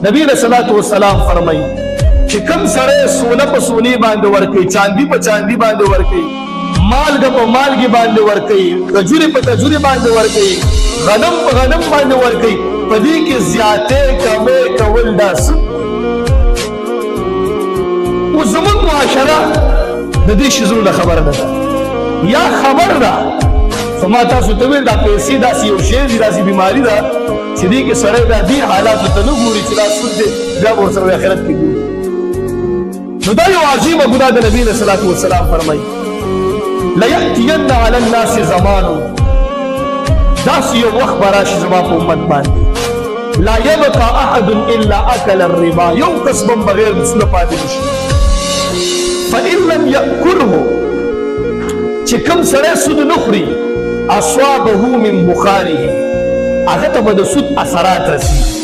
نبی رسول الله والسلام فرمایي چې کوم سره سونه په سونی باندې ورکي، چاندي په چاندي باندې ورکي، مالګه په مالګه باندې ورکي، کجوري په کجوري باندې ورکي، غنم په غنم باندې ورکي، په دې کې زیاته کمه کول داس او زمون معاشره د دې شزونه خبر ده یا خبر ده. فما تاسو ته ویل دا پیسې داسې یو شی دی، داسې بیماری ده چې دې کې سره د دې حالاتو ته نه ګوري چې دا سود دی بیا ورسره آخرت کې ګوري. نو دا یو عظیمه ګناه د نبی صلی الله علیه وسلم فرمایي لَيَأْتِيَنَّ عَلَى النَّاسِ زَمَانٌ، داسې یو وخت به راشي زما په امت باندې لا يبقى أحد إلا أكل الربا، یو کس به بغیر د سوده پاتې نشي. فإن لم يأكله، چې کوم سړی سود نه خوري، أصابه من بخاره، هغه ته به د سود اثرات رسي.